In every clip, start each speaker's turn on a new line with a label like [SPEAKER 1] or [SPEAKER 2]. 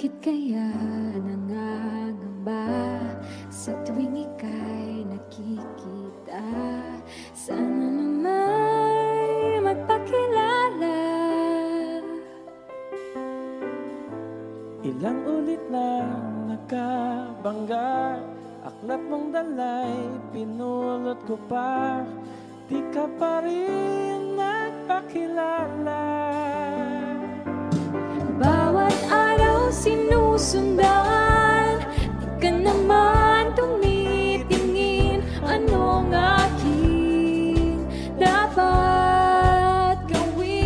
[SPEAKER 1] Bakit kaya nangangamba sa tuwing ika'y nakikita? Sana naman magpakilala.
[SPEAKER 2] Ilang ulit na nakabangga, aklat mong dalay, pinulot ko pa, di ka pa rin nagpakilala.
[SPEAKER 1] Bawat araw sinusundan, di ka naman tumitingin. Anong aking dapat gawin?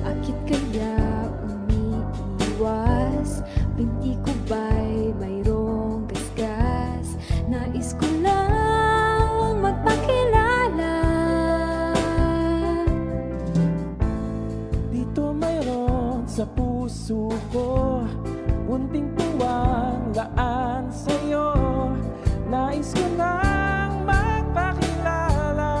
[SPEAKER 1] Bakit kaya umiiwas? Binti ko ba'y mayroong gasgas? Nais ko lang magpakilala.
[SPEAKER 2] Dito mayroon sa puso ko, munting tuwang laan sa'yo. Nais ko nang magpakilala.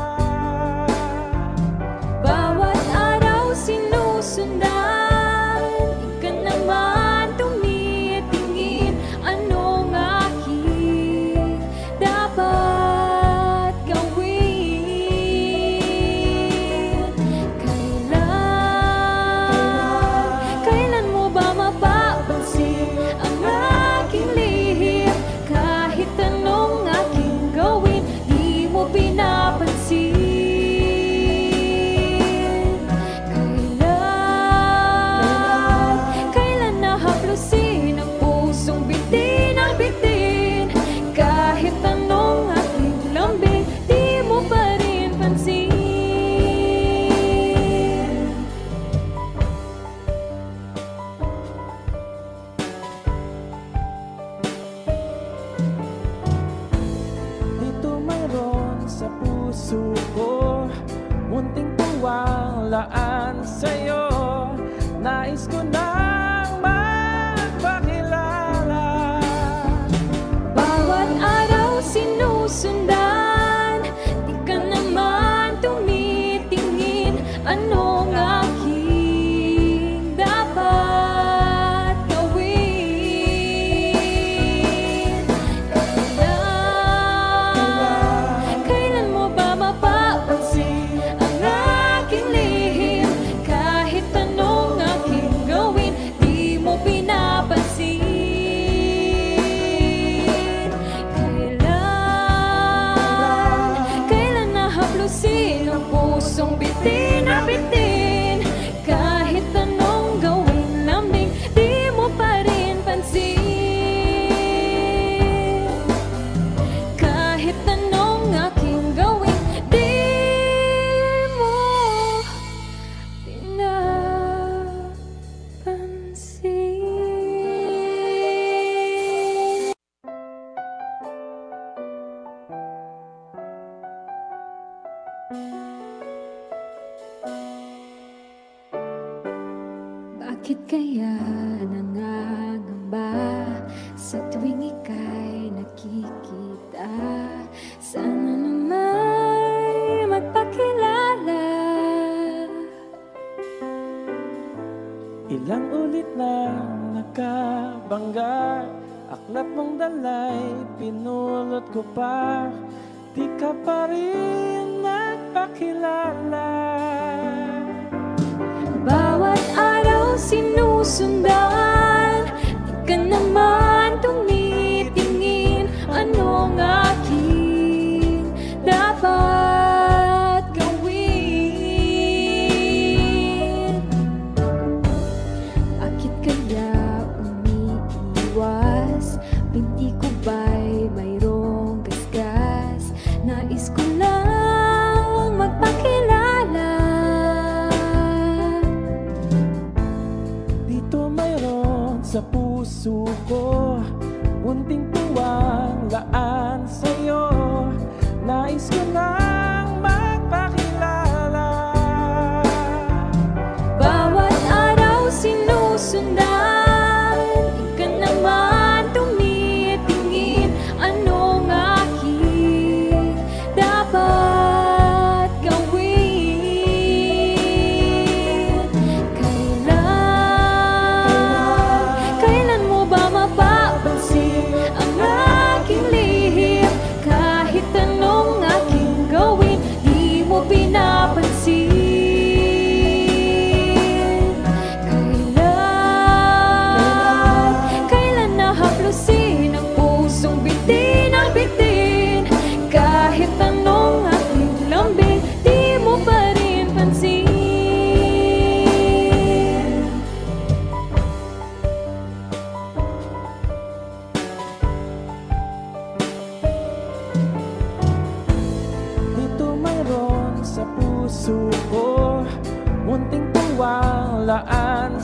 [SPEAKER 1] Bawat araw sinusundan, di ka naman tumitingin. Anong aking dapat gawin? Kailan mo ba mapapansin ang aking lihim? Kahit anong aking gawin, di mo pinapansin. Kailan nahaplusin ang pusong bitin ang bitin? Kahit anong aking lambing, di mo pa rin pansin.
[SPEAKER 2] Dito mayroon sa puso ko, munting tuwang laan sa'yo. Nais ko nang magpakilala.
[SPEAKER 1] Bawat araw sinusundan, di ka naman tumitingin. Anong aking dapat gawin? Kailan mo ba mapapansin ang aking lihim? Kahit anong aking gawin, di mo pinapansin. Kailan nahaplusin ang pusong bitin na bitin? Kahit anong gawin namin, di mo pa rin pansin. Kahit anong aking gawin, di mo pinapansin. Bakit kaya nangangamba sa tuwing ika'y nakikita? Sana naman magpakilala.
[SPEAKER 2] Ilang ulit na nakabangga, aklat mong dalay, pinulot ko pa, di ka pa rin nagpakilala.
[SPEAKER 1] Bawat araw sinusundan, di ka naman tumitingin. Anong aking dapat gawin? Bakit kaya umiiwas? Binti ko ba'y mayroong gasgas? Nais ko lang magpakilala.
[SPEAKER 2] Dito mayroon sa puso ko, munting tuwang laan sa'yo. Nais ko nang magpakilala.
[SPEAKER 1] Bawat araw sinusundan, di ka naman tumitingin. Anong aking dapat gawin?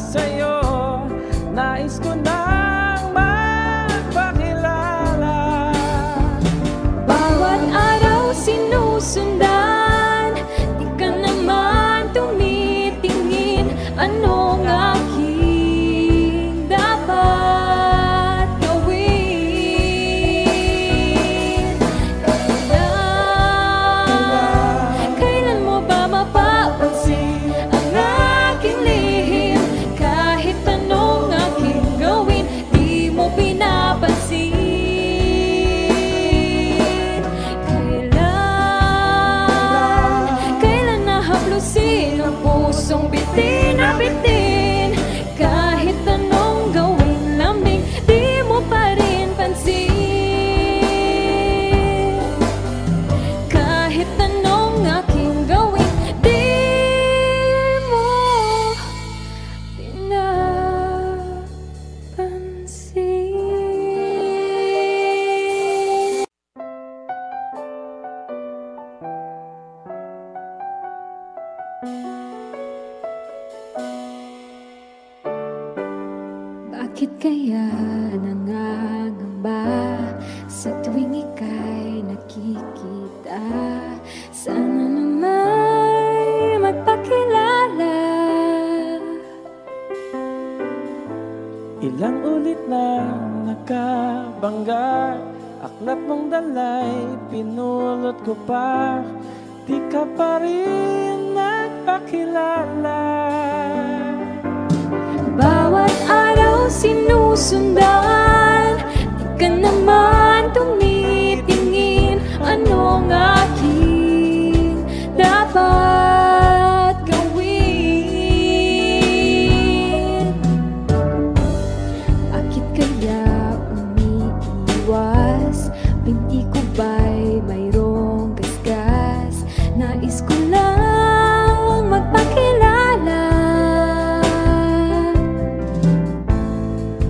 [SPEAKER 2] sa'yo. Nais ko nang magpakilala.
[SPEAKER 1] Bawat araw sinusundan, di ka naman tumitingin. Anong aking dapat gawin? Kailan mo ba mapapansin ang aking lihim? Kahit anong aking gawin, di mo pinapansin. Kailan nahaplusin ang pusong bitin na bitin? Kahit anong gawin lambing, di mo pa rin pansin. Kahit anong aking gawin, di mo pinapansin. Bakit kaya nangangamba sa tuwing ika'y nakikita? Sana nama'y magpakilala.
[SPEAKER 2] Ilang ulit na nakabangga, aklat mong dalay pinulot ko pa. Di ka pa rin nagpakilala.
[SPEAKER 1] Bawat araw sinusundan, di ka naman tumitingin. Anong aking dapat gawin? Bakit kaya umiiwas? Binti ko ba'y mayroong gasgas? Nais ko lang magpakilala.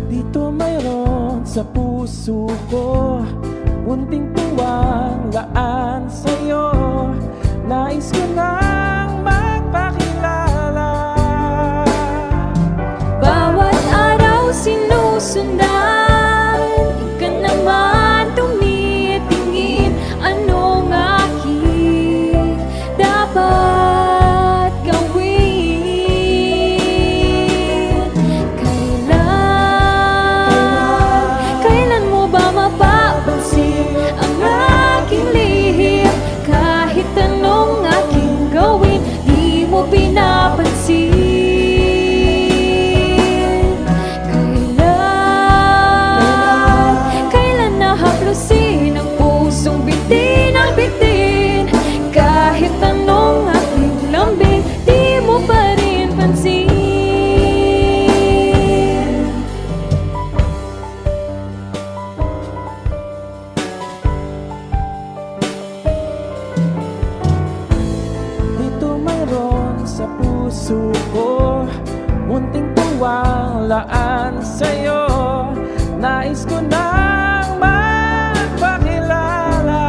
[SPEAKER 2] Dito mayroon sa puso ko munting tuwang laan sa'yo. Nais ko nang magpakilala.
[SPEAKER 1] Bawat araw sinusundan, di ka naman tumitingin. Anong aking dapat gawin? Kailan mo ba mapapansin ang aking lihim? Kahit anong aking gawin, di mo pinapansin. Kailan nahaplusin ang pusong bitin na bitin? Kahit anong aking lambing, di mo pa rin pansin.
[SPEAKER 2] Dito mayroon sa puso ko munting tuwang laan sa'yo. Nais ko nang magpakilala.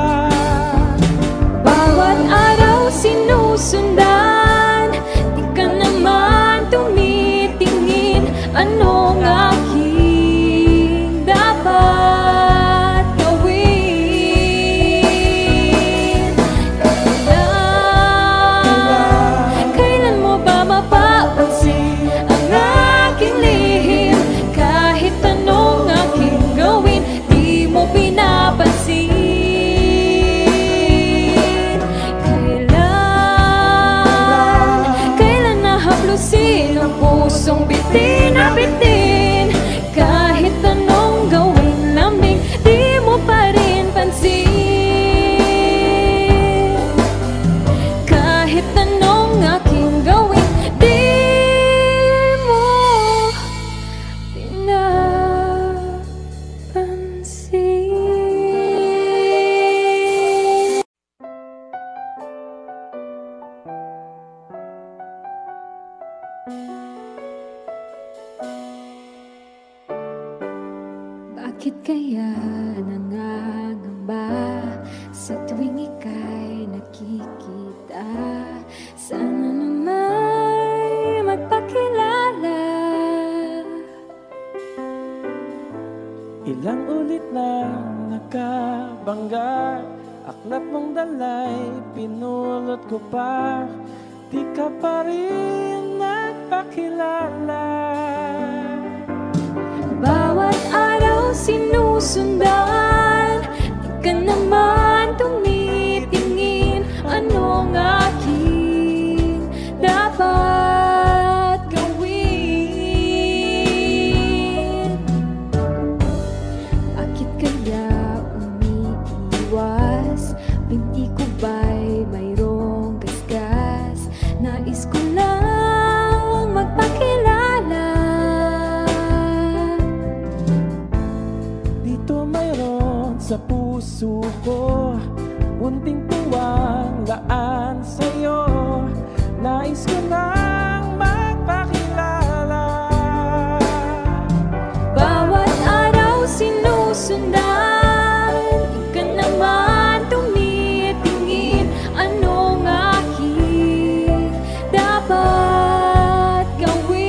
[SPEAKER 1] Bawat araw sinusundan, di ka naman tumitingin. Anong aking dapat gawin? Kailan mo ba mapapansin ang aking lihim? Kahit anong aking gawin, di mo pinapansin. Kailan nahaplusin ang pusong bitin na bitin? Kahit anong gawin lambing, di mo pa rin pansin. Kahit anong aking gawin, di mo pinapansin. Bakit kaya nangangamba sa tuwing ika'y nakikita? Sana nama'y magpakilala.
[SPEAKER 2] Ilang ulit na nakabangga, aklat mong dalay, pinulot ko pa, di ka pa rin nagpakilala.
[SPEAKER 1] Bawat araw sinusundan, di ka naman tumitingin. Anong aking dapat gawin? Bakit kaya umiiwas? Binti ko ba'y mayroong gasgas? Nais ko lang magpakilala.
[SPEAKER 2] Dito mayroon sa puso ko, munting tuwang laan sa'yo. Nais ko nang magpakilala.
[SPEAKER 1] Bawat araw sinusundan, di ka naman tumitingin. Anong aking dapat gawin?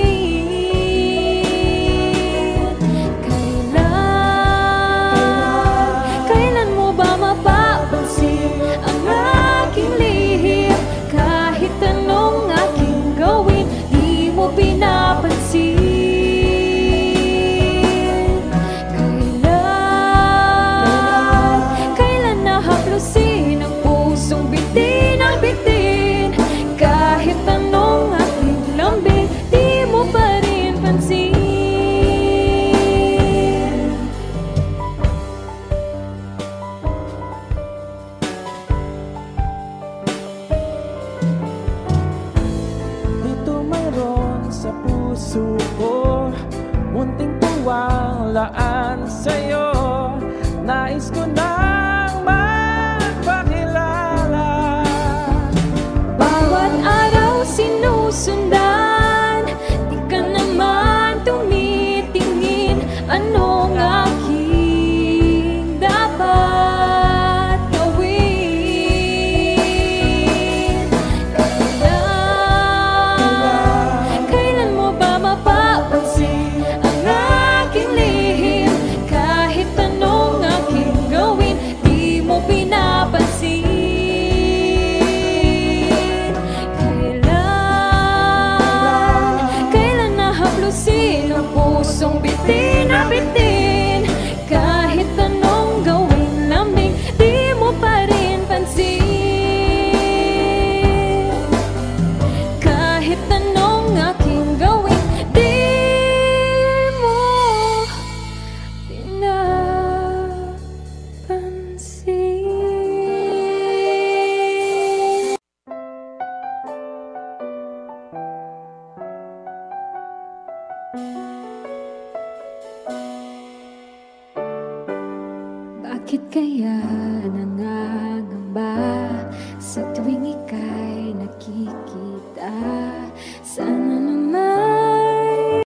[SPEAKER 1] Kailan mo ba mapapansin ang aking lihim? Kahit anong aking gawin, di mo pinapansin. Kailan nahaplusin ang pusong bitin ang bitin? Kahit anong aking lambing, di mo pa rin pansin.
[SPEAKER 2] Dito mayroon sa puso ko, munting tuwang laan sa'yo. Nais ko nang magpakilala.
[SPEAKER 1] Bawat araw sinusundan, di ka naman tumitingin. Anong aking dapat gawin? Kailan mo ba mapapansin ang aking lihim? Kahit anong aking gawin, di mo pinapansin. Kailan nahaplusin ang pusong bitin na bitin? Kahit anong gawin lambing, di mo pa rin pansin. Kahit anong aking gawin, di mo pinapansin. Bakit kaya